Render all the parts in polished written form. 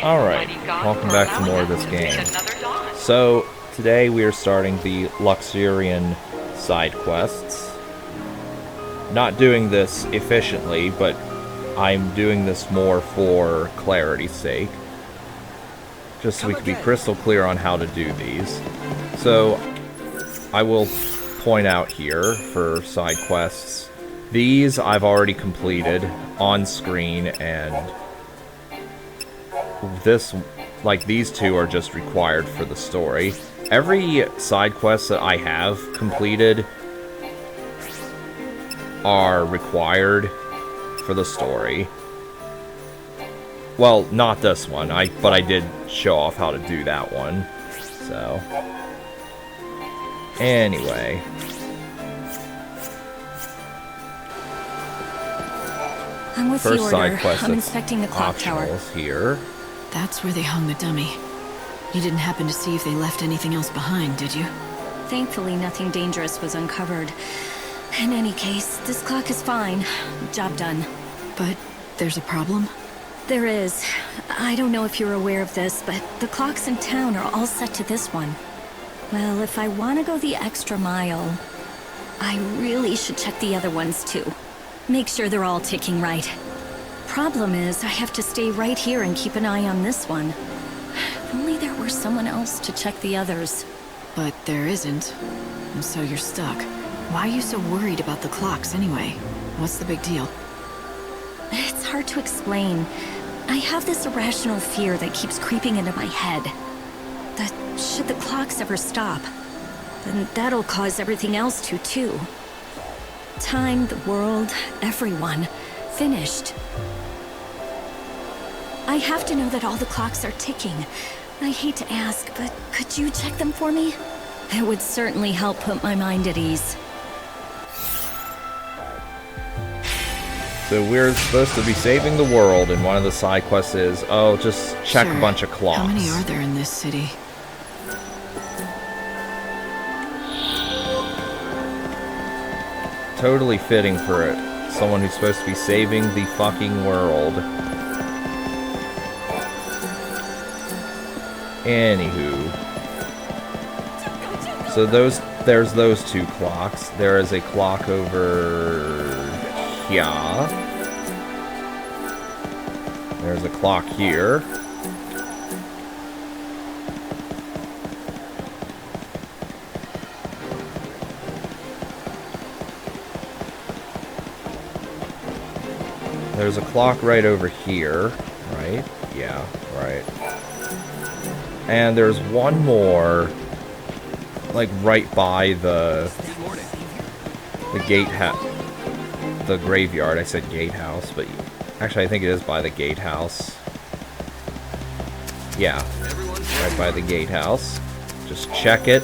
Alright, welcome back to more of this game. So, today we are starting the Luxerion side quests. Not doing this efficiently, but I'm doing this more for clarity's sake. Just so we can be crystal clear on how to do these. So, I will point out here for side quests. These I've already completed on screen, and this, like, these two are just required for the story. Every side quest that I have completed are required for the story. Well, not this one, but I did show off how to do that one. So, anyway. I'm with First the side order. quest I'm inspecting the clock tower. Here. That's where they hung the dummy. You didn't happen to see if they left anything else behind, did you? Thankfully, nothing dangerous was uncovered. In any case, this clock is fine. Job done. But there's a problem? There is. I don't know if you're aware of this, but the clocks in town are all set to this one. Well, if I want to go the extra mile, I really should check the other ones too. Make sure they're all ticking right. Problem is, I have to stay right here and keep an eye on this one. If only there were someone else to check the others. But there isn't, and so you're stuck. Why are you so worried about the clocks anyway? What's the big deal? It's hard to explain. I have this irrational fear that keeps creeping into my head. That should the clocks ever stop, then that'll cause everything else to too. Time, the world, everyone. Finished. I have to know that all the clocks are ticking. I hate to ask, but could you check them for me? It would certainly help put my mind at ease. So we're supposed to be saving the world, and one of the side quests is, oh, just check a bunch of clocks. How many are there in this city? Totally fitting for it. Someone who's supposed to be saving the fucking world. Anywho. So there's those two clocks. There is a clock over here. There's a clock here. There's a clock right over here, right? Yeah, right. And there's one more, like, right by the the graveyard. I said gatehouse, but actually I think it is by the gatehouse. Yeah, right by the gatehouse. Just check it,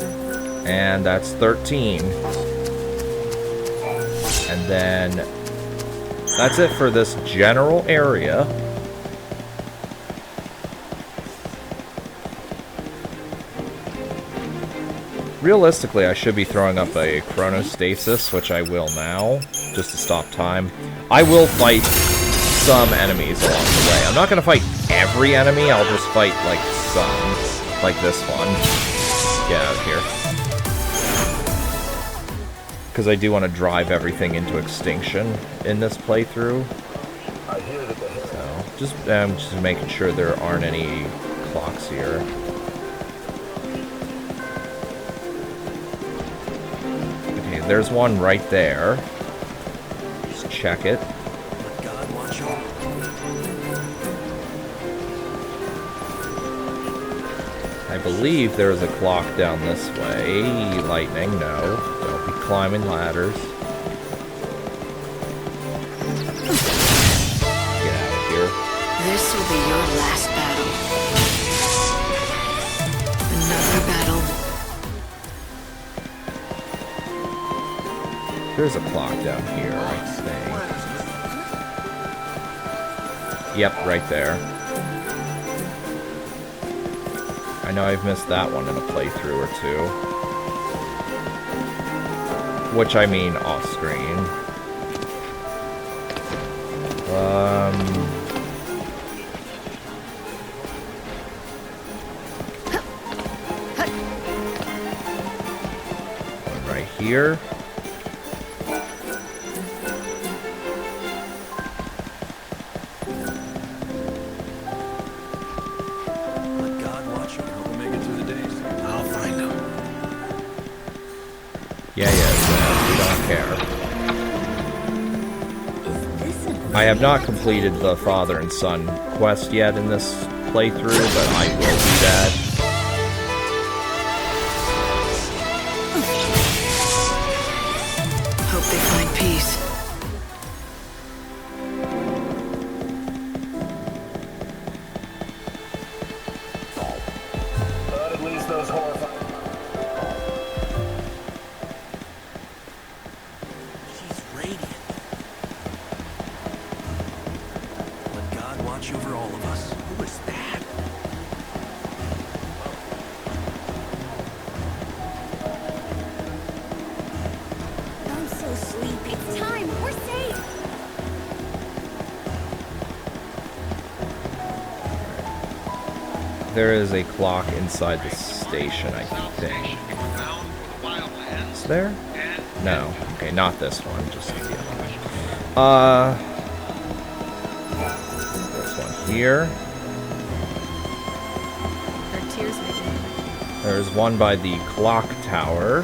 and that's 13. And then that's it for this general area. Realistically, I should be throwing up a chronostasis, which I will now, just to stop time. I will fight some enemies along the way. I'm not going to fight every enemy, I'll just fight, like, some. Like this one. Get out of here. Because I do want to drive everything into extinction in this playthrough. So, I'm just making sure there aren't any clocks here. Okay, there's one right there. Just check it. I believe there's a clock down this way. Lightning, no. Don't be climbing ladders. Get out of here. This will be your last battle. Another battle. There's a clock down here, I think. Yep, right there. I know I've missed that one in a playthrough or two. Which I mean off screen. here. Let God watch over. We'll make it through the days. I'll find him. Yeah, we don't care. I have not completed the father and son quest yet in this playthrough, but I will do that. Hope they find peace. But at least those horrifying. She's radiant. Let God watch over all of us. Who is that? I'm so sleepy. It's time. We're safe. There is a clock inside the station, I think. Is there? No. Okay, not this one. Just the other one. This one here. Her tears making. There's one by the clock tower.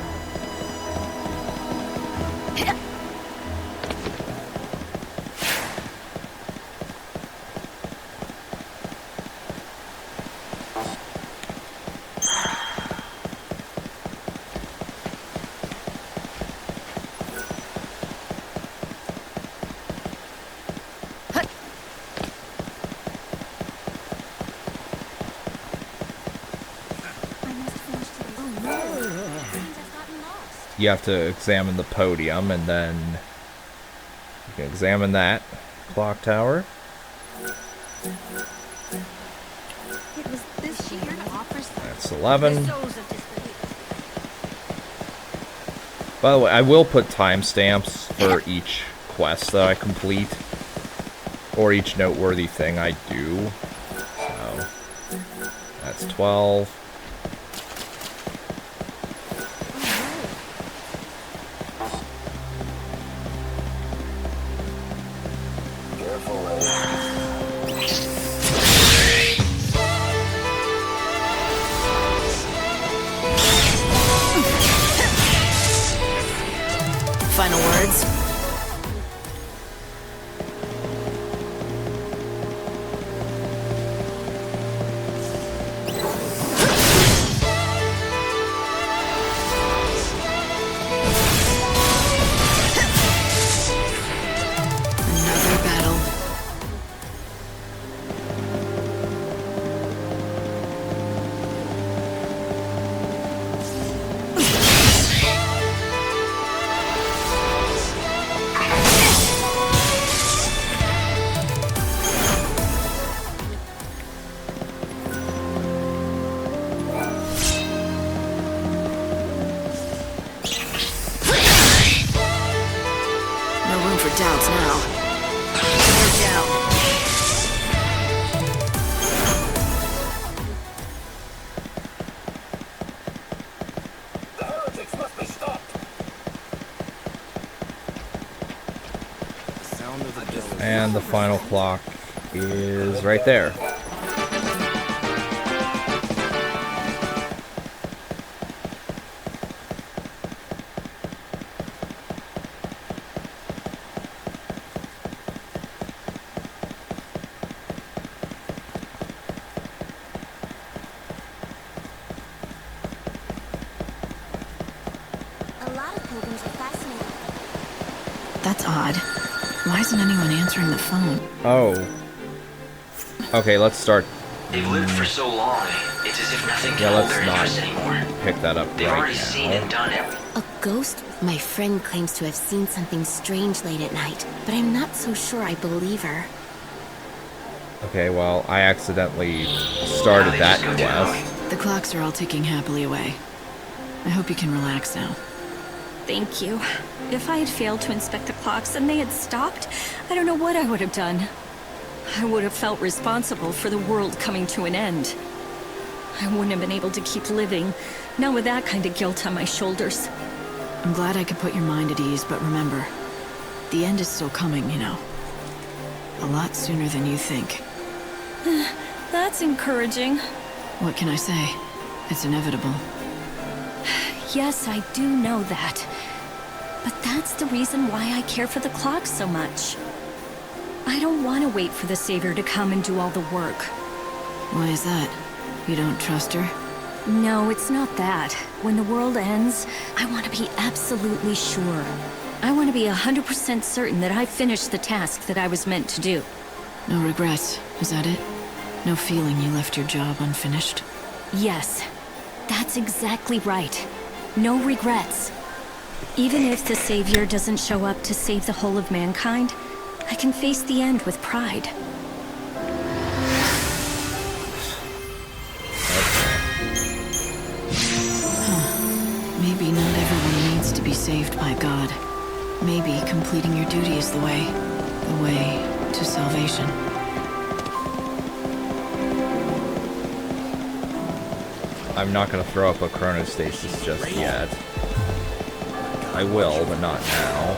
You have to examine the podium, and then you can examine that clock tower. That's 11. By the way, I will put timestamps for each quest that I complete, or each noteworthy thing I do. So, that's 12. Final words? Another battle. No room for doubts now. They're down. The heretics must be stopped. The sound of the bell. And the final clock is right there. A lot of pilgrims are fascinated. That's odd. Why isn't anyone answering the phone? Oh. Okay, let's start. They've lived for so long, it's as if nothing can Yeah, hold let's their not interest anymore. pick that up They've right already seen and now. done it. A ghost? My friend claims to have seen something strange late at night, but I'm not so sure I believe her. Okay, well, I accidentally started that quest. The clocks are all ticking happily away. I hope you can relax now. Thank you. If I had failed to inspect the clocks and they had stopped, I don't know what I would have done. I would have felt responsible for the world coming to an end. I wouldn't have been able to keep living, not with that kind of guilt on my shoulders. I'm glad I could put your mind at ease, but remember, the end is still coming, you know. A lot sooner than you think. That's encouraging. What can I say? It's inevitable. Yes, I do know that. But that's the reason why I care for the clock so much. I don't want to wait for the Savior to come and do all the work. Why is that? You don't trust her? No, it's not that. When the world ends, I want to be absolutely sure. I want to be 100% certain that I finished the task that I was meant to do. No regrets, is that it? No feeling you left your job unfinished? Yes, that's exactly right. No regrets. Even if the Savior doesn't show up to save the whole of mankind, I can face the end with pride. Maybe not everyone needs to be saved by God. Maybe completing your duty is the way to salvation. I'm not gonna throw up a chronostasis just yet. I will, but not now.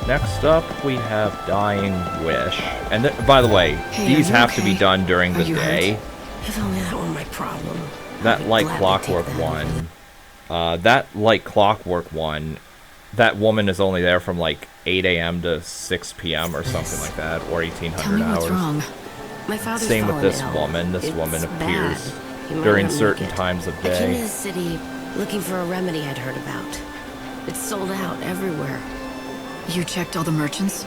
Next up, we have Dying Wish. And by the way, Hey, these are you have to be okay? done during Are the you hurt? day. If only that were my problem. That Like gladly Clockwork take that. one. That Like Clockwork one, that woman is only there from like 8 a.m. to 6 p.m. or something like that, or 1,800 Tell me hours. what's wrong. My father's Same with fallen this ill. woman. This It's woman appears bad. He might during not make certain it. times of I came to day. the city looking for a remedy I'd heard about. It's sold out everywhere. You checked all the merchants?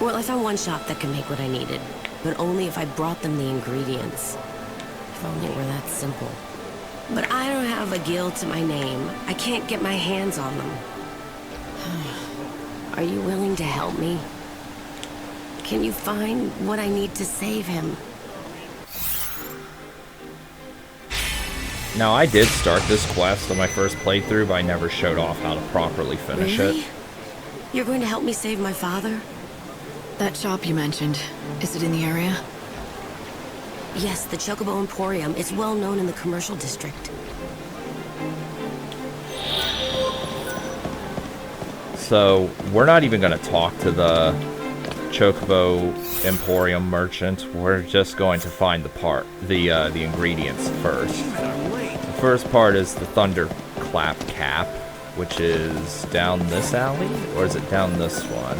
Well, I found one shop that could make what I needed, but only if I brought them the ingredients. If only it were that simple. But I don't have a guild to my name. I can't get my hands on them. Are you willing to help me? Can you find what I need to save him? Now, I did start this quest on my first playthrough, but I never showed off how to properly finish Really? it. You're going to help me save my father? That shop you mentioned, is it in the area? Yes, the Chocobo Emporium. It's well known in the commercial district. So, we're not even going to talk to the Chocobo Emporium merchant. We're just going to find the ingredients first. The first part is the Thunderclap Cap, which is down this alley, or is it down this one?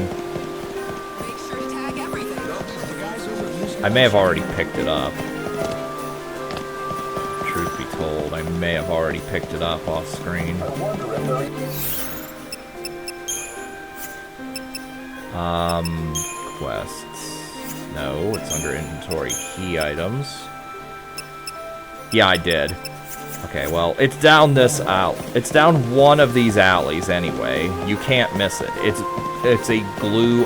I may have already picked it up. Truth be told, I may have already picked it up off screen. Quests. No, it's under inventory key items. Yeah, I did. Okay, well, it's down this alley. It's down one of these alleys anyway. You can't miss it. It's a blue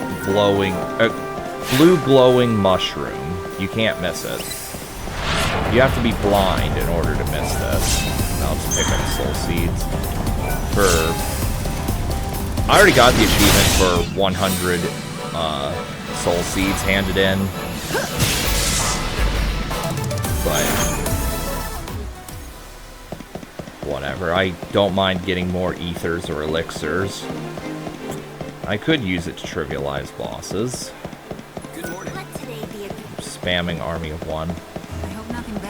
glowing mushroom. You can't miss it. You have to be blind in order to miss this. Now let's pick up soul seeds. I already got the achievement for 100 soul seeds handed in. But whatever. I don't mind getting more ethers or elixirs. I could use it to trivialize bosses. Good morning. Spamming army of one.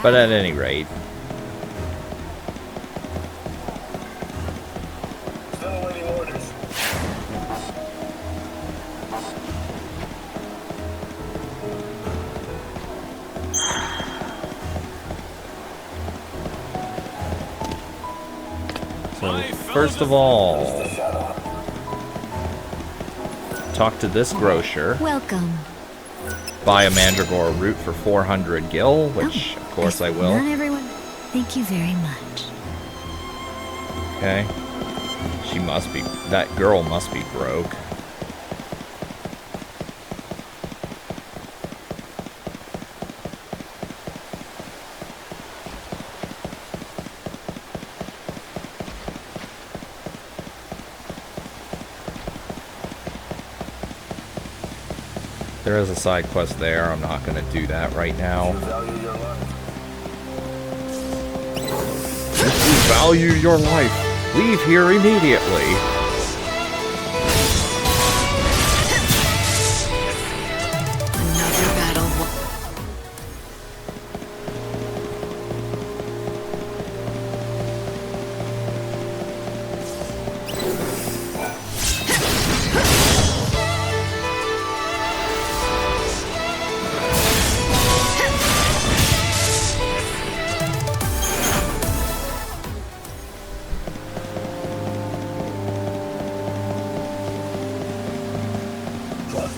But at any rate. So, first of all, talk to this grocer. Welcome. Buy a Mandragora root for 400 gil, which, of course, I will. Not everyone. Thank you very much. Okay. That girl must be broke. There is a side quest there. I'm not going to do that right now. If you value your life, leave here immediately. Another battle.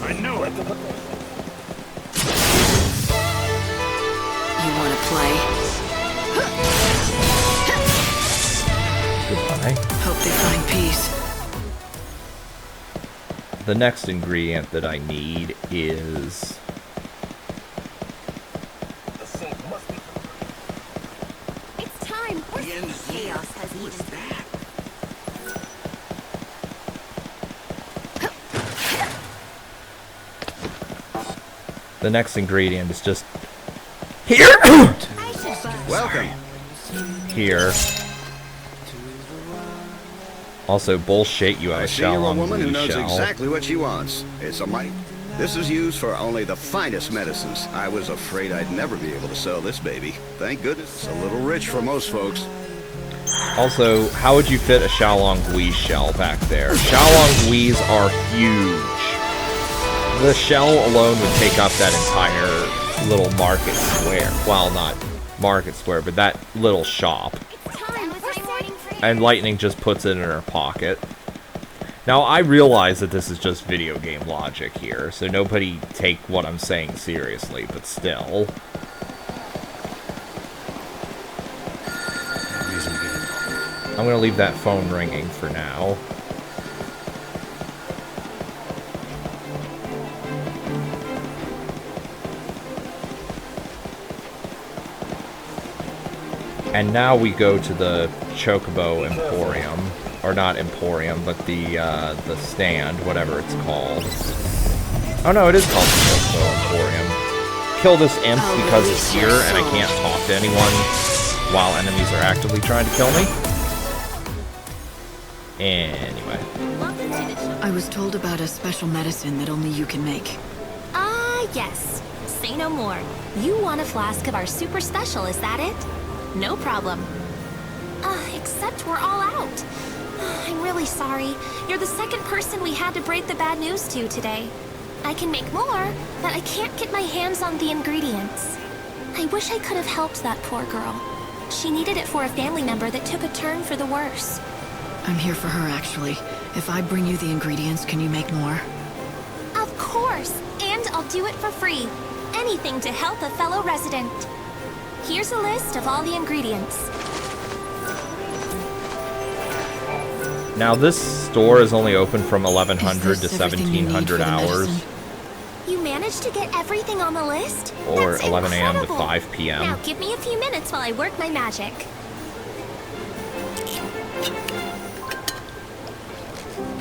I knew it. You want to play? Goodbye. Hope they find peace. The next ingredient that I need is... It's time. Chaos has eaten back. The next ingredient is just... Here! Welcome. Here. Also, bullshit, you have I a see you're a Shalom woman who Lee knows shell. exactly what she wants. It's a might. This is used for only the finest medicines. I was afraid I'd never be able to sell this baby. Thank goodness. It's a little rich for most folks. Also, how would you fit a Xiaolong Gui shell back there? Xiaolong Guis are huge. The shell alone would take up that entire little market square. Well, not market square, but that little shop. And Lightning just puts it in her pocket. Now, I realize that this is just video game logic here, so nobody take what I'm saying seriously, but still. I'm gonna leave that phone ringing for now. And now we go to the Chocobo Emporium. Or not Emporium, but the stand, whatever it's called. Oh no, it is called the Chocobo Emporium. Kill this imp because it's here and I can't talk to anyone while enemies are actively trying to kill me. Anyway. I was told about a special medicine that only you can make. Yes. Say no more. You want a flask of our super special, is that it? No problem. Except we're all out. I'm really sorry. You're the second person we had to break the bad news to today. I can make more, but I can't get my hands on the ingredients. I wish I could have helped that poor girl. She needed it for a family member that took a turn for the worse. I'm here for her, actually. If I bring you the ingredients, can you make more? Of course, and I'll do it for free. Anything to help a fellow resident. Here's a list of all the ingredients. Now this store is only open from 1100 to Is this everything you need 1700 for the hours. medicine? You managed to get everything on the list? Or That's 11 a.m. to incredible. 5 p.m. Now give me a few minutes while I work my magic.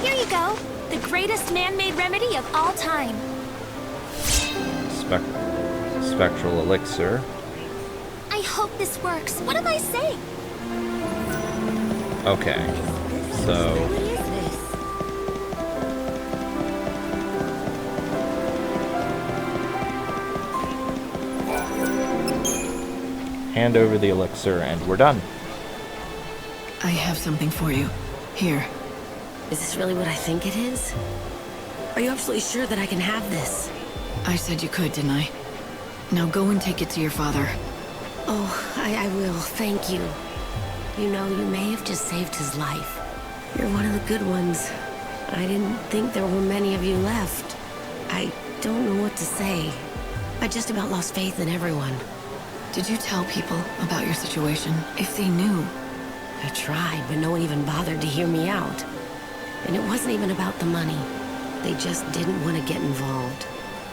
Here you go. The greatest man-made remedy of all time. Spectral elixir. I hope this works. What am I saying? Okay, so What is this? hand over the elixir and we're done. I have something for you. Here. Is this really what I think it is? Are you absolutely sure that I can have this? I said you could, didn't I? Now go and take it to your father. Oh, I will. Thank you. You know, you may have just saved his life. You're one of the good ones. I didn't think there were many of you left. I don't know what to say. I just about lost faith in everyone. Did you tell people about your situation? If they knew. I tried, but no one even bothered to hear me out. And it wasn't even about the money. They just didn't want to get involved.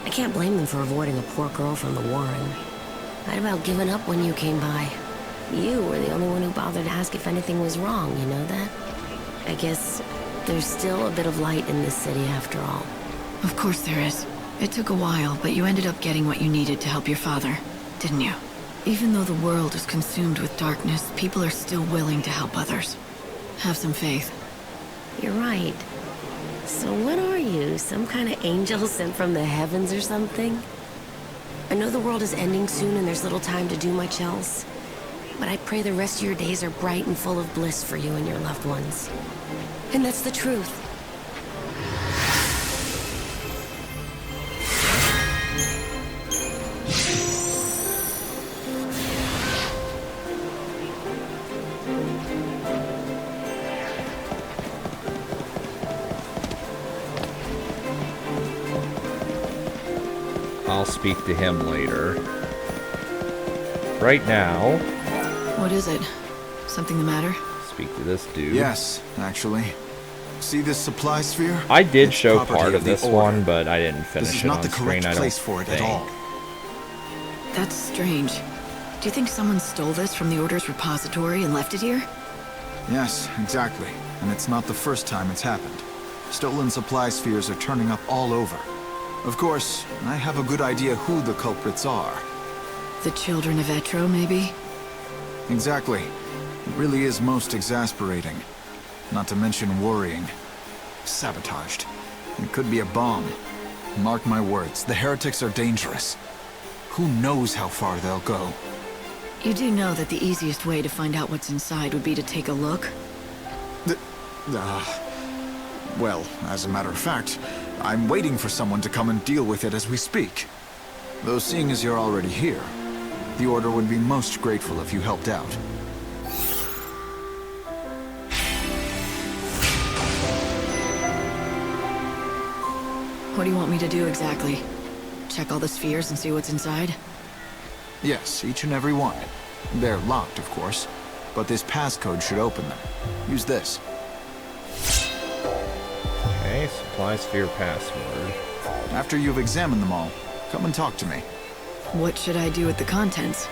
I can't blame them for avoiding a poor girl from the Warren. I'd about given up when you came by. You were the only one who bothered to ask if anything was wrong, you know that? I guess there's still a bit of light in this city after all. Of course there is. It took a while, but you ended up getting what you needed to help your father, didn't you? Even though the world is consumed with darkness, people are still willing to help others. Have some faith. You're right. So what are you? Some kind of angel sent from the heavens or something? I know the world is ending soon and there's little time to do much else. But I pray the rest of your days are bright and full of bliss for you and your loved ones. And that's the truth. I'll speak to him later. Right now... What is it? Something the matter? Speak to this dude. Yes, actually. See this supply sphere? I did It's show property part of the this Order. one, but I didn't finish This is it not on the screen, correct I don't place for it think. at all. That's strange. Do you think someone stole this from the Order's repository and left it here? Yes, exactly. And it's not the first time it's happened. Stolen supply spheres are turning up all over. Of course, I have a good idea who the culprits are. The children of Etro, maybe? Exactly. It really is most exasperating. Not to mention worrying. Sabotaged. It could be a bomb. Mark my words, the heretics are dangerous. Who knows how far they'll go? You do know that the easiest way to find out what's inside would be to take a look? Well, as a matter of fact, I'm waiting for someone to come and deal with it as we speak. Though seeing as you're already here, the Order would be most grateful if you helped out. What do you want me to do exactly? Check all the spheres and see what's inside? Yes, each and every one. They're locked, of course, but this passcode should open them. Use this. Okay, supply sphere password. After you've examined them all, come and talk to me. What should I do with the contents?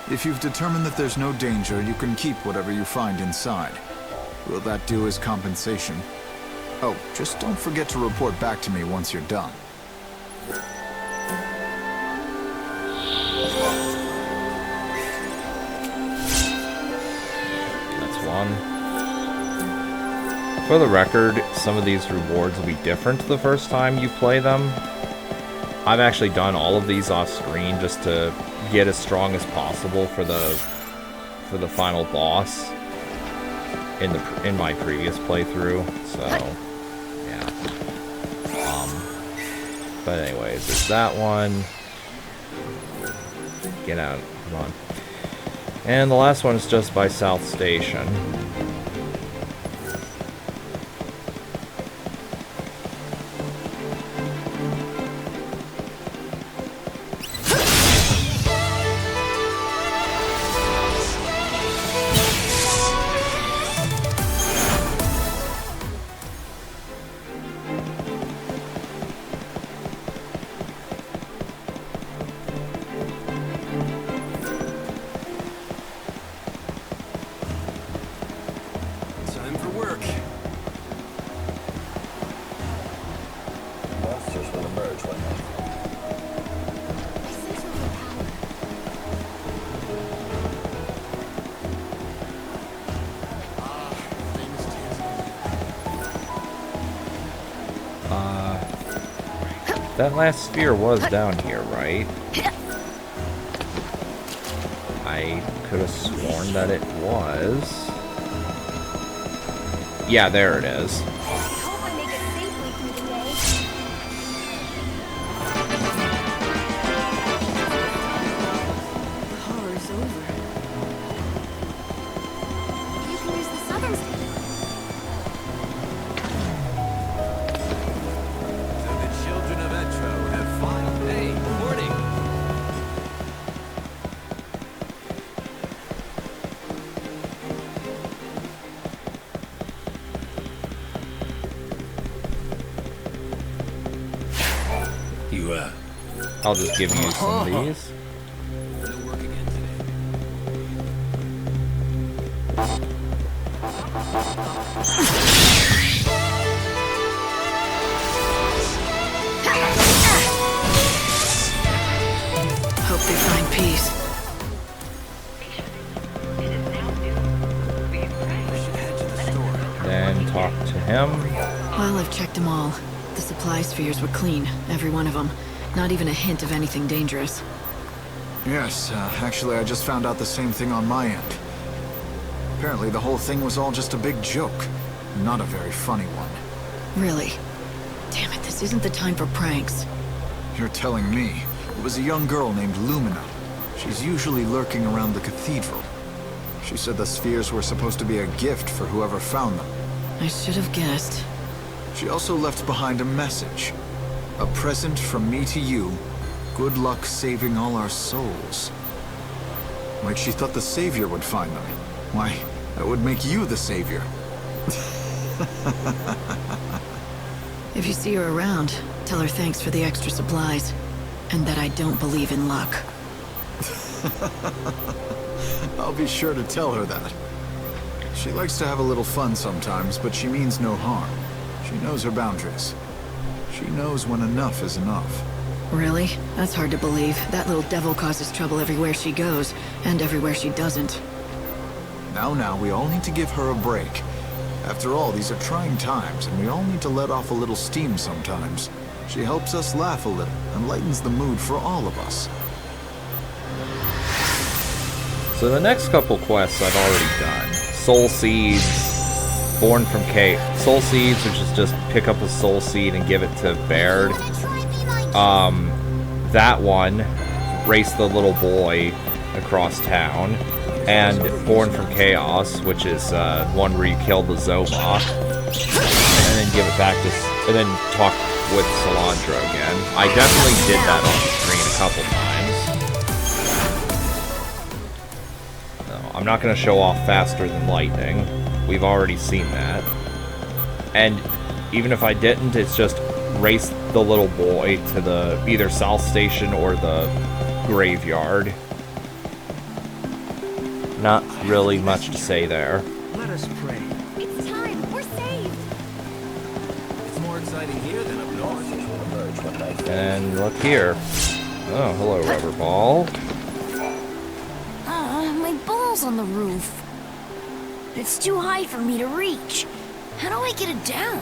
If you've determined that there's no danger, you can keep whatever you find inside. Will that do as compensation? Oh, just don't forget to report back to me once you're done. That's one. For the record, some of these rewards will be different the first time you play them. I've actually done all of these off screen just to get as strong as possible for the final boss in my previous playthrough. So yeah. But anyways, there's that one. Get out, come on. And the last one is just by South Station. Time for work. Monsters will emerge one night. That last sphere was down here, right? I could have sworn that it was. Yeah, there it is. Horror's over. You can use the southern So the children of Etro have filed. Hey, morning. You, I'll just give you some of these. no work again today. peace. Then talk to him. Well, I've checked them all. The supply spheres were clean, every one of them. Not even a hint of anything dangerous. Yes, actually I just found out the same thing on my end. Apparently the whole thing was all just a big joke. Not a very funny one. Really? Damn it, this isn't the time for pranks. You're telling me. It was a young girl named Lumina. She's usually lurking around the cathedral. She said the spheres were supposed to be a gift for whoever found them. I should have guessed. She also left behind a message. A present from me to you. Good luck saving all our souls. Like she thought the Savior would find them. Why, that would make you the Savior. If you see her around, tell her thanks for the extra supplies. And that I don't believe in luck. I'll be sure to tell her that. She likes to have a little fun sometimes, but she means no harm. She knows her boundaries. She knows when enough is enough. Really? That's hard to believe. That little devil causes trouble everywhere she goes, and everywhere she doesn't. Now, we all need to give her a break. After all, these are trying times, and we all need to let off a little steam sometimes. She helps us laugh a little, and lightens the mood for all of us. So the next couple quests I've already done. Soul Seeds, Born from Chaos. Soul Seeds, which is just pick up a soul seed and give it to Baird. That one, race the little boy across town. And Born from Chaos, which is one where you kill the Zomok. And then give it back to... and then talk with Cilantro again. I definitely did that on the screen a couple times. No, I'm not going to show off faster than lightning. We've already seen that. And even if I didn't, it's just race the little boy to the either South Station or the graveyard. Not really much to say there. Let us pray. It's time. We're saved. It's more exciting here than up north. And look here. Oh, hello, rubber ball. My ball's on the roof. It's too high for me to reach. How do I get it down?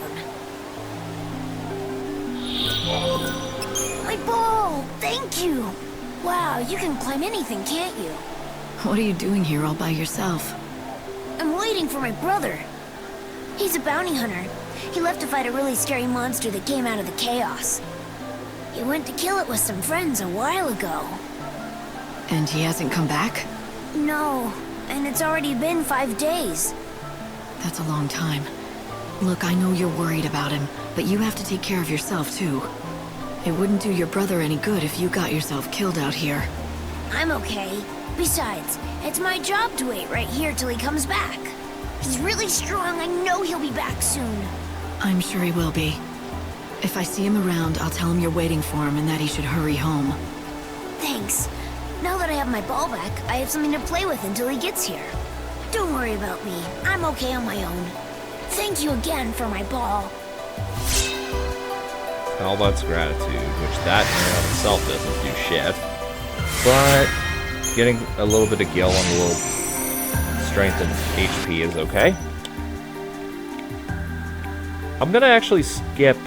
My ball! Thank you! Wow, you can climb anything, can't you? What are you doing here all by yourself? I'm waiting for my brother. He's a bounty hunter. He left to fight a really scary monster that came out of the chaos. He went to kill it with some friends a while ago. And he hasn't come back? No, and it's already been 5 days. That's a long time. Look, I know you're worried about him, but you have to take care of yourself too. It wouldn't do your brother any good if you got yourself killed out here. I'm okay. Besides, it's my job to wait right here till he comes back. He's really strong. I know he'll be back soon. I'm sure he will be. If I see him around, I'll tell him you're waiting for him and that he should hurry home. Thanks. Now that I have my ball back, I have something to play with until he gets here. Don't worry about me. I'm okay on my own. Thank you again for my ball. Well, that's gratitude, which that in and of itself doesn't do shit. But getting a little bit of gil and a little strength and HP is okay. I'm gonna actually skip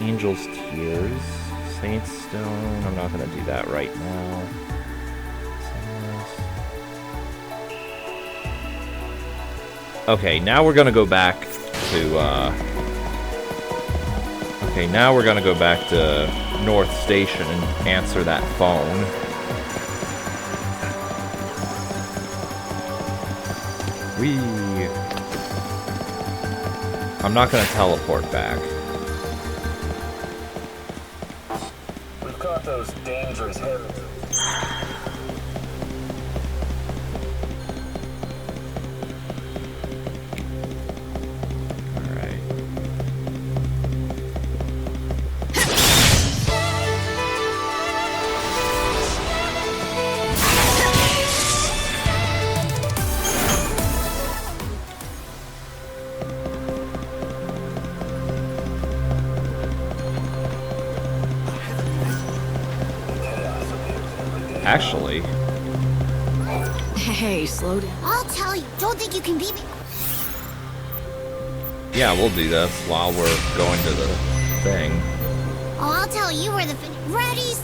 Angel's Tears, Saint's Stone. I'm not gonna do that right now. Okay, now we're gonna go back to now we're gonna go back to North Station and answer that phone. I'm not gonna teleport back. We've caught those dangerous heretics. Actually, Okay, slow down. I'll tell you. Don't think you can beat me. Yeah, we'll do this while we're going to the thing. Oh, I'll tell you where the ready.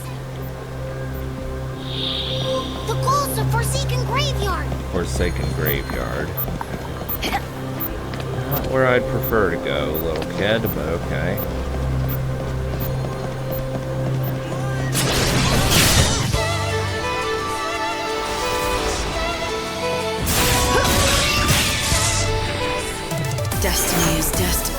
The goal's the Forsaken Graveyard. Forsaken Graveyard. Not where I'd prefer to go, little kid, but okay. Destiny is destiny.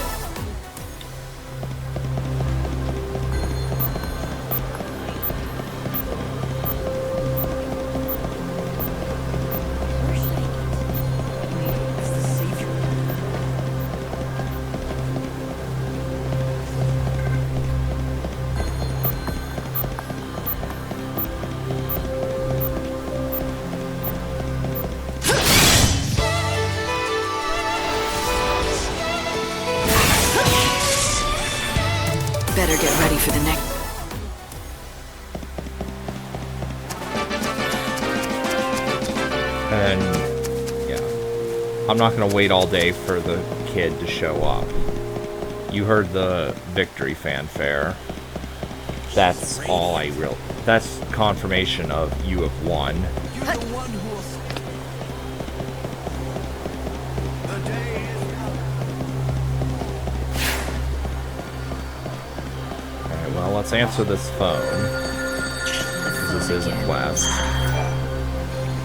Better get ready for the next. And yeah, I'm not gonna wait all day for the kid to show up. You heard the victory fanfare. That's all I that's confirmation of you have won. You're the one who will... The day is... Alright, well, let's answer this phone. This is a quest.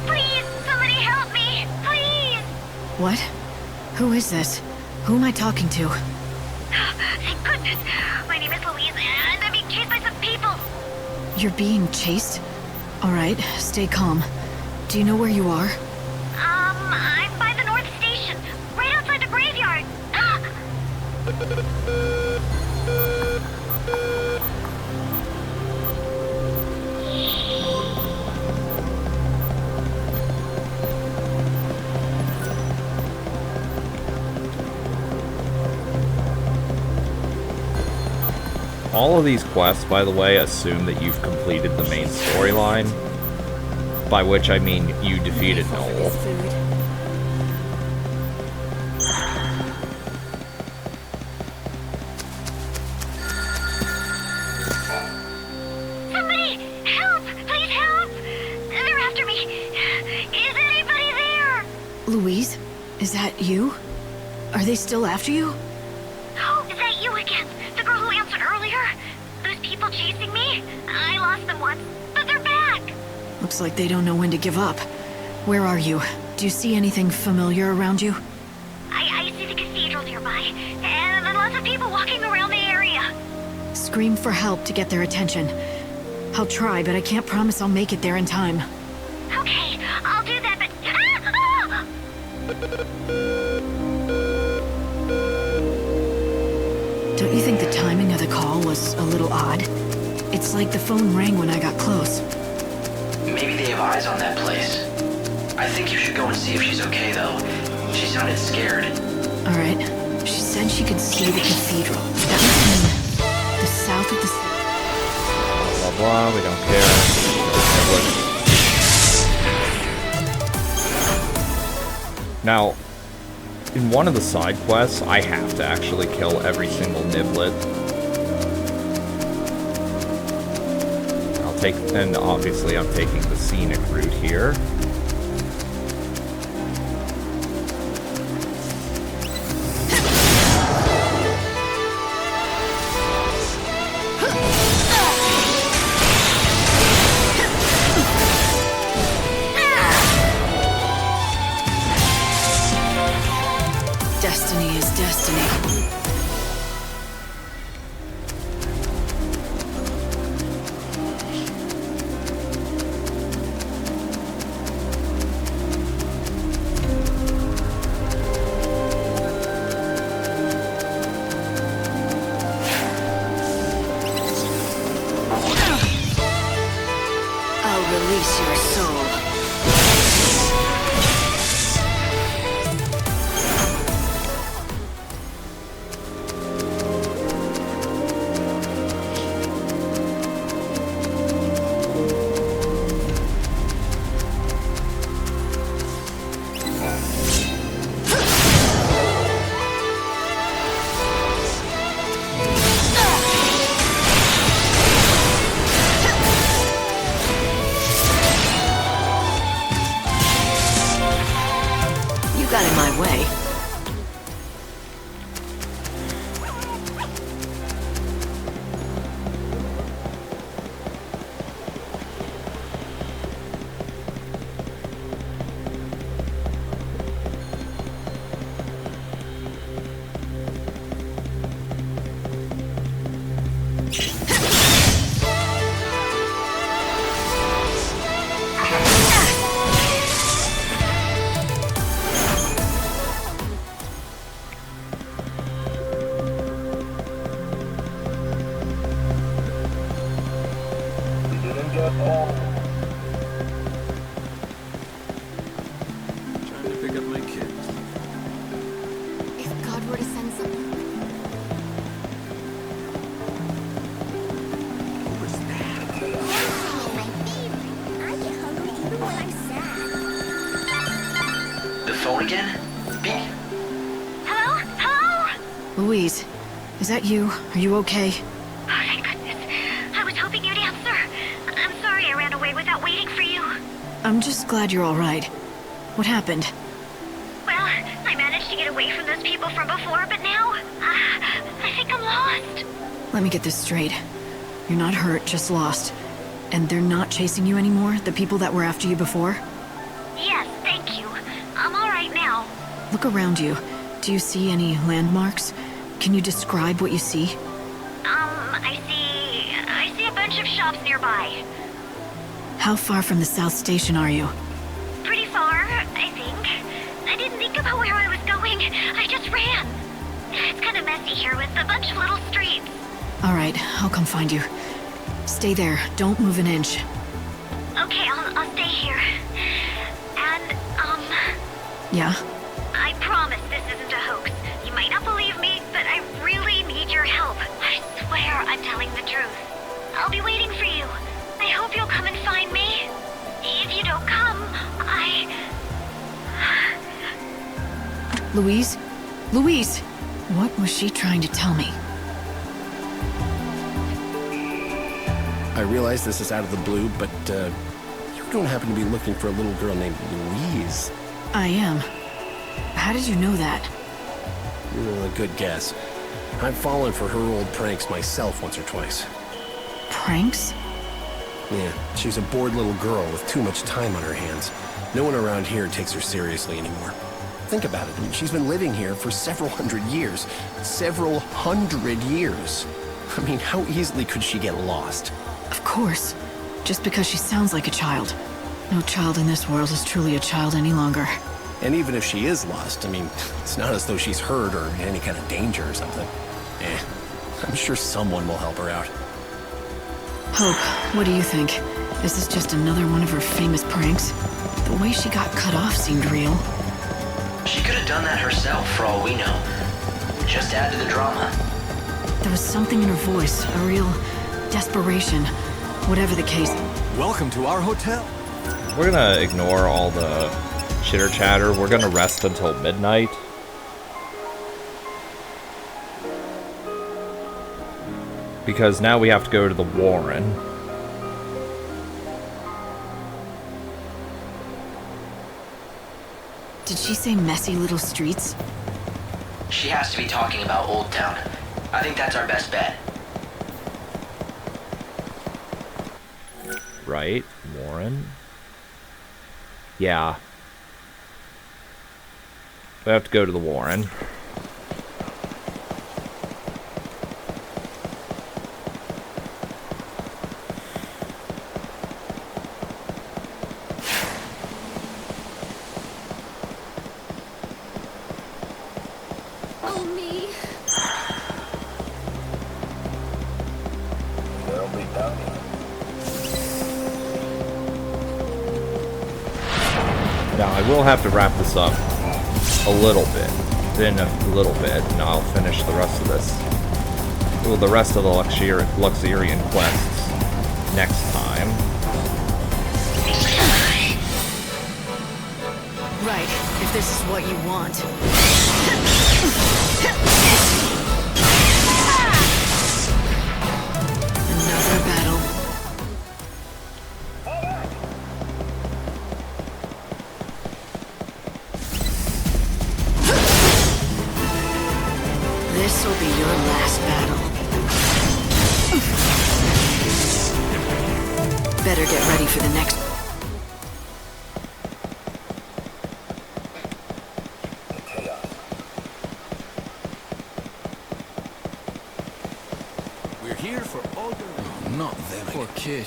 Please, somebody help me. Please. What? Who is this? Who am I talking to? Thank goodness. My name is Louise, and I'm being chased by some people. You're being chased? Alright, stay calm. Do you know where you are? I'm by the North Station, right outside the graveyard. All of these quests, by the way, assume that you've completed the main storyline, by which I mean you defeated Noel. Somebody, help! Please help! They're after me. Is anybody there? Louise? Is that you? Are they still after you? Oh, is that you again? The girl who answered earlier? Those people chasing me? I lost them once, but they're back! Looks like they don't know when to give up. Where are you? Do you see anything familiar around you? I see the cathedral nearby, and then lots of people walking around the area. Scream for help to get their attention. I'll try, but I can't promise I'll make it there in time. Okay, I'll do that, but... Don't you think the timing of the call was a little odd? It's like the phone rang when I got close. Maybe they have eyes on that place. I think you should go and see if she's okay, though. She sounded scared. Alright. She said she could see the cathedral. That must mean the south of the city. Blah, blah, blah, we don't care. Now, in one of the side quests, I have to actually kill every single niblet. And obviously I'm taking the scenic route here. Destiny is destiny. Release your soul. Trying to pick up my kids. If God were to send someone... The phone again? Beep. Hello? Hello? Louise, is that you? Are you okay? Oh, thank goodness. I was hoping you'd answer. I'm sorry I ran away without waiting for you. I'm just glad you're all right. What happened? Well, I managed to get away from those people from before, but now... I think I'm lost. Let me get this straight. You're not hurt, just lost. And they're not chasing you anymore? The people that were after you before? Yes, thank you. I'm all right now. Look around you. Do you see any landmarks? Can you describe what you see? I see a bunch of shops nearby. How far from the South Station are you? Pretty far, I think. I didn't think about where I was going. I just ran. It's kind of messy here with a bunch of little streets. All right, I'll come find you. Stay there. Don't move an inch. Okay, I'll stay here. And, Yeah? I promise this isn't a hoax. You might not believe me, but I really need your help. I swear I'm telling the truth. I'll be waiting for you. I hope you'll come and find me. If you don't come, Louise? Louise! What was she trying to tell me? I realize this is out of the blue, but, you don't happen to be looking for a little girl named Louise. I am. How did you know that? A good guess. I've fallen for her old pranks myself once or twice. Pranks? Yeah, she's a bored little girl with too much time on her hands. No one around here takes her seriously anymore. Think about it. I mean, she's been living here for several hundred years. Several hundred years. I mean, how easily could she get lost? Of course. Just because she sounds like a child. No child in this world is truly a child any longer. And even if she is lost, I mean, it's not as though she's hurt or in any kind of danger or something. I'm sure someone will help her out. Hope, what do you think? Is this just another one of her famous pranks? The way she got cut off seemed real. She could have done that herself, for all we know. Just add to the drama. There was something in her voice, a real desperation. Whatever the case. Welcome to our hotel. We're gonna ignore all the chitter chatter. We're gonna rest until midnight. Because now we have to go to the Warren. Did she say messy little streets? She has to be talking about Old Town. I think that's our best bet. Right? Warren? Yeah. We have to go to the Warren. Oh, me. There'll be bounty. Now, I will have to wrap this up a little bit. Then a little bit, and I'll finish the rest of this. Well, the rest of the Luxerion quests next time. Right, if this is what you want. Another battle. This'll be your last battle. Better get ready for the next. We're here for all the... Oh, not them. Poor kid.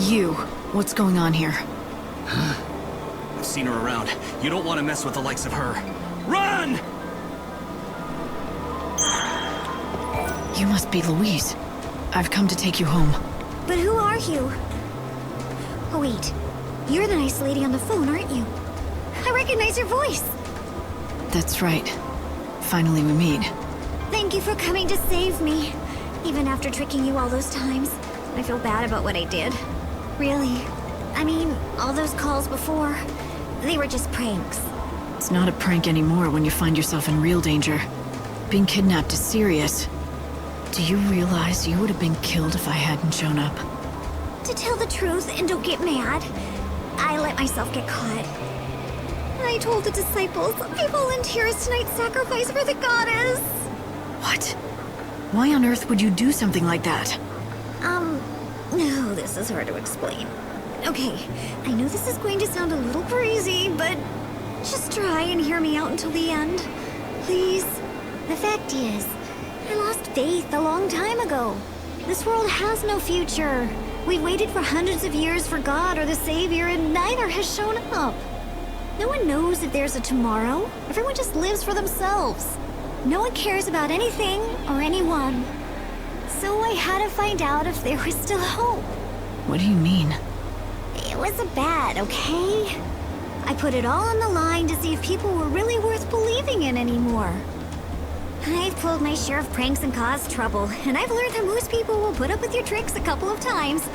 you. What's going on here? I've seen her around. You don't want to mess with the likes of her. Run! You must be Louise. I've come to take you home. But who are you? Oh wait, you're the nice lady on the phone, aren't you? I recognize your voice. That's right. Finally we meet. Thank you for coming to save me. Even after tricking you all those times, I feel bad about what I did. Really. I mean, all those calls before, they were just pranks. It's not a prank anymore when you find yourself in real danger. Being kidnapped is serious. Do you realize you would have been killed if I hadn't shown up? To tell the truth, and don't get mad, I let myself get caught. I told the disciples, I volunteers tonight's sacrifice for the goddess. What? Why on earth would you do something like that? No, this is hard to explain. Okay, I know this is going to sound a little crazy, but just try and hear me out until the end. Please. The fact is, I lost faith a long time ago. This world has no future. We've waited for hundreds of years for God or the Savior, and neither has shown up. No one knows if there's a tomorrow. Everyone just lives for themselves. No one cares about anything or anyone. So I had to find out if there was still hope. What do you mean? It was a bet, okay? I put it all on the line to see if people were really worth believing in anymore. I've pulled my share of pranks and caused trouble, and I've learned that most people will put up with your tricks a couple of times.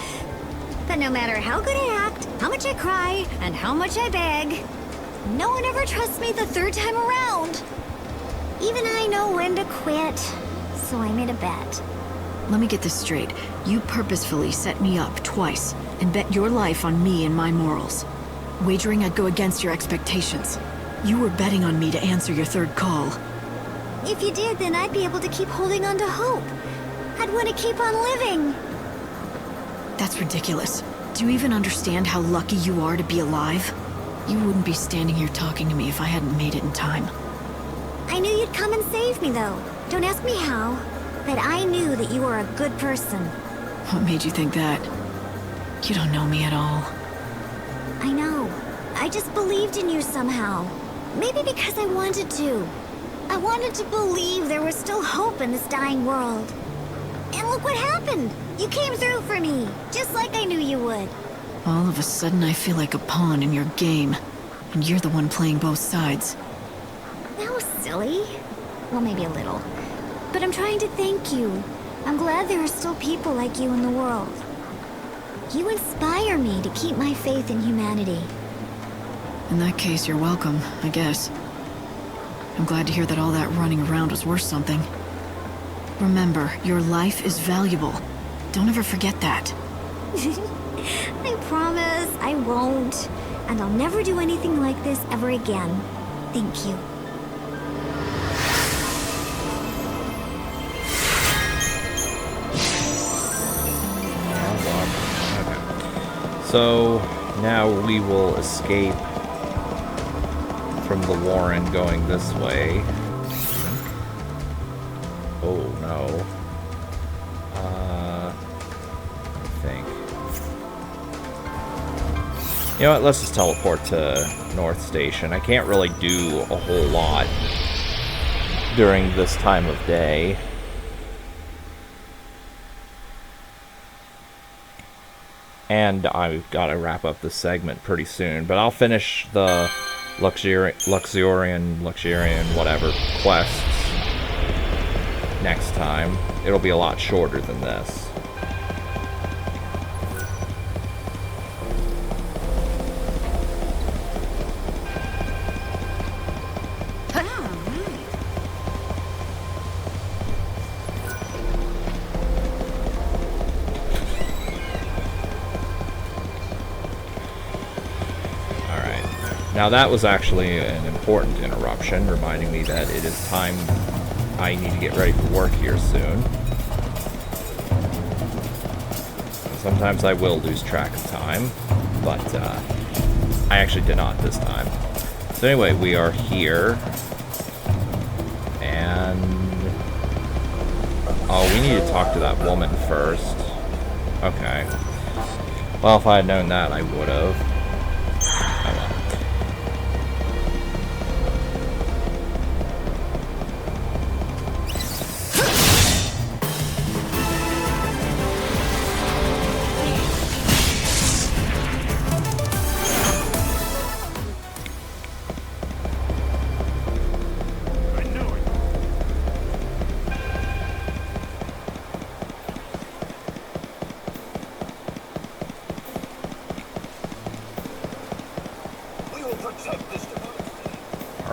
But no matter how good I act, how much I cry, and how much I beg, no one ever trusts me the third time around. Even I know when to quit, so I made a bet. Let me get this straight. You purposefully set me up twice and bet your life on me and my morals. Wagering I'd go against your expectations. You were betting on me to answer your third call. If you did, then I'd be able to keep holding on to hope. I'd want to keep on living. That's ridiculous. Do you even understand how lucky you are to be alive? You wouldn't be standing here talking to me if I hadn't made it in time. I knew you'd come and save me, though. Don't ask me how, but I knew that you were a good person. What made you think that? You don't know me at all. I know. I just believed in you somehow. Maybe because I wanted to. I wanted to believe there was still hope in this dying world. And look what happened! You came through for me, just like I knew you would. All of a sudden I feel like a pawn in your game. And you're the one playing both sides. That was silly. Well, maybe a little. But I'm trying to thank you. I'm glad there are still people like you in the world. You inspire me to keep my faith in humanity. In that case, you're welcome, I guess. I'm glad to hear that all that running around was worth something. Remember, your life is valuable. Don't ever forget that. I promise I won't. And I'll never do anything like this ever again. Thank you. So now we will escape from the Warren going this way. Oh no. I think. You know what, let's just teleport to North Station. I can't really do a whole lot during this time of day. And I've got to wrap up this segment pretty soon, but I'll finish the Luxerion, whatever, quests next time. It'll be a lot shorter than this. Now that was actually an important interruption, reminding me that it is time I need to get ready for work here soon. Sometimes I will lose track of time, but I actually did not this time. So anyway, we are here, and oh, we need to talk to that woman first. Okay. Well, if I had known that, I would have. Oh well.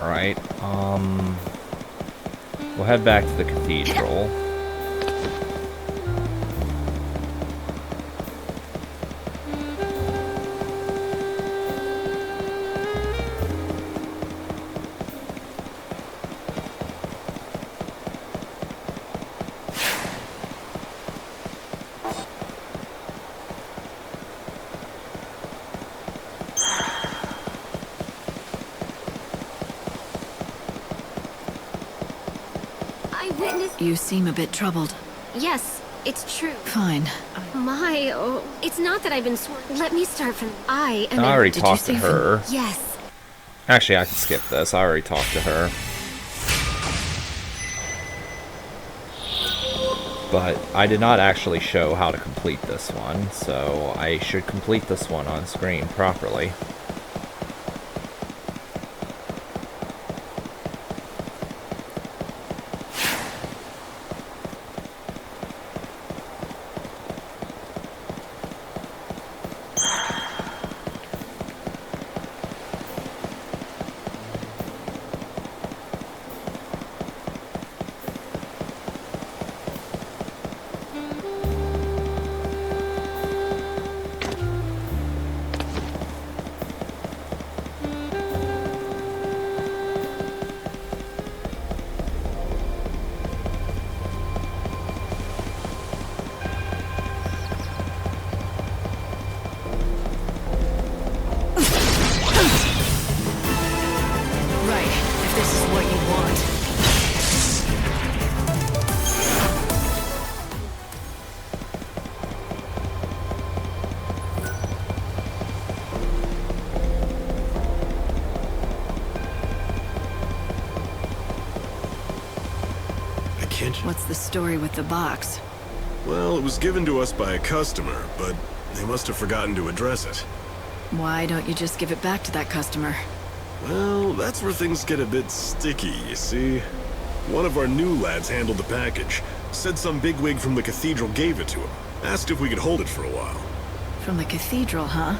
Alright, we'll head back to the cathedral. You seem a bit troubled. Yes, it's true. Fine. It's not that I've been Let me start from... I already talked to her. Yes. Actually, I can skip this. I already talked to her. But I did not actually show how to complete this one, so I should complete this one on screen properly. What's the story with the box? Well, it was given to us by a customer, but they must have forgotten to address it. Why don't you just give it back to that customer? Well, that's where things get a bit sticky, you see. One of our new lads handled the package. Said some bigwig from the cathedral gave it to him. Asked if we could hold it for a while. From the cathedral, huh?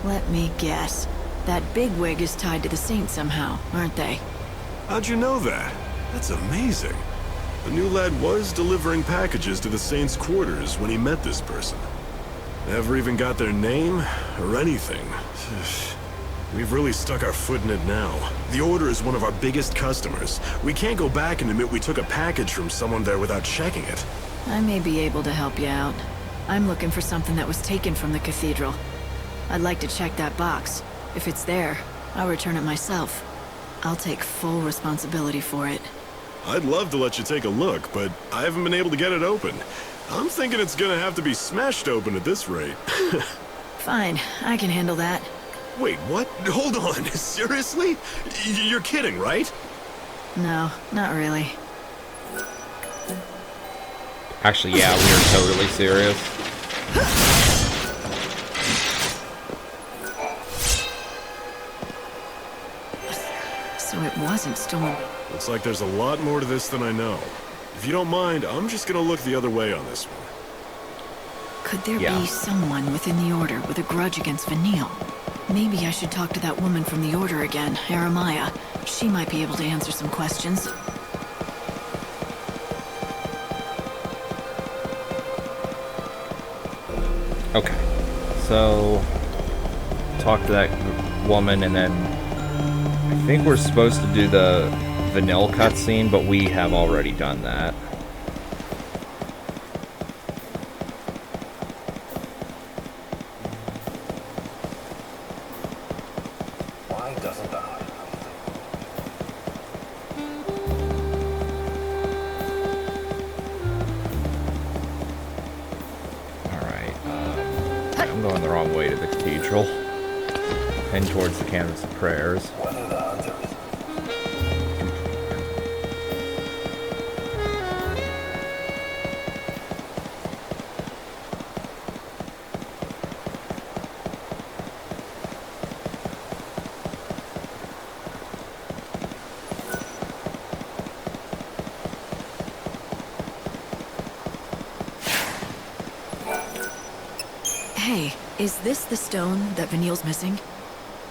Let me guess. That bigwig is tied to the saint somehow, aren't they? How'd you know that? That's amazing. The new lad was delivering packages to the saint's quarters when he met this person. Never even got their name or anything. We've really stuck our foot in it now. The Order is one of our biggest customers. We can't go back and admit we took a package from someone there without checking it. I may be able to help you out. I'm looking for something that was taken from the cathedral. I'd like to check that box. If it's there, I'll return it myself. I'll take full responsibility for it. I'd love to let you take a look, but I haven't been able to get it open. I'm thinking it's gonna have to be smashed open at this rate. Fine, I can handle that. Wait, what? Hold on, seriously? You're kidding, right? No, not really. Actually, yeah, we are totally serious. So it wasn't stolen. Looks like there's a lot more to this than I know. If you don't mind, I'm just gonna look the other way on this one. Could there be someone within the Order with a grudge against Vanille? Maybe I should talk to that woman from the Order again, Aramaya. She might be able to answer some questions. Okay, so talk to that woman, and then I think we're supposed to do the Vanille cutscene, but we have already done that. Why doesn't the I'm going the wrong way to the cathedral. Heading towards the Canvas of Prayers. Hey, is this the stone that Vanille's missing?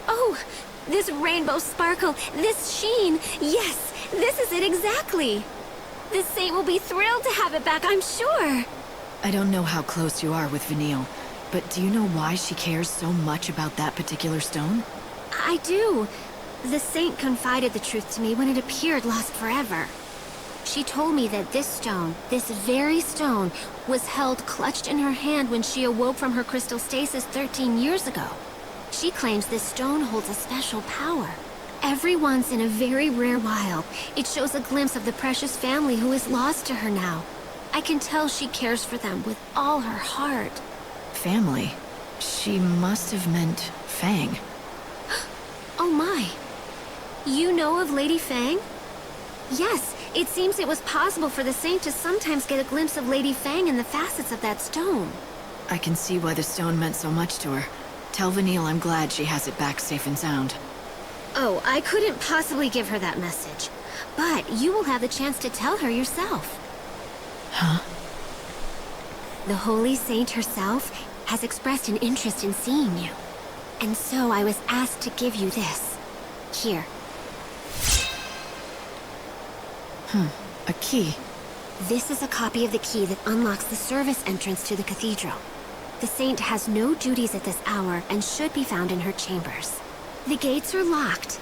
Oh, this rainbow sparkle, this sheen. Yes, this is it exactly. The saint will be thrilled to have it back, I'm sure. I don't know how close you are with Vanille, but do you know why she cares so much about that particular stone? I do. The saint confided the truth to me when it appeared lost forever. She told me that this stone, this very stone, was held clutched in her hand when she awoke from her crystal stasis 13 years ago. She claims this stone holds a special power. Every once in a very rare while, it shows a glimpse of the precious family who is lost to her now. I can tell she cares for them with all her heart. Family? She must have meant Fang. Oh my. You know of Lady Fang? Yes, it seems it was possible for the saint to sometimes get a glimpse of Lady Fang in the facets of that stone. I can see why the stone meant so much to her. Tell Vanille I'm glad she has it back safe and sound. Oh, I couldn't possibly give her that message. But you will have the chance to tell her yourself. Huh? The Holy Saint herself has expressed an interest in seeing you. And so I was asked to give you this. Here. A key. This is a copy of the key that unlocks the service entrance to the cathedral. The saint has no duties at this hour and should be found in her chambers. The gates are locked.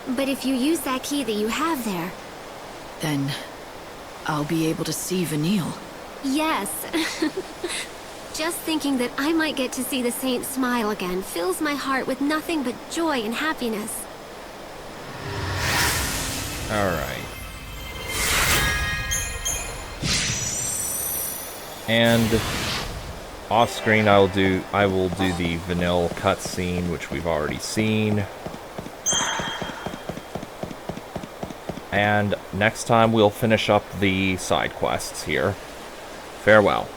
But if you use that key that you have there... Then... I'll be able to see Vanille. Yes. Just thinking that I might get to see the saint smile again fills my heart with nothing but joy and happiness. Alright. And off screen I will do the Vanille cutscene, which we've already seen. And next time we'll finish up the side quests here. Farewell.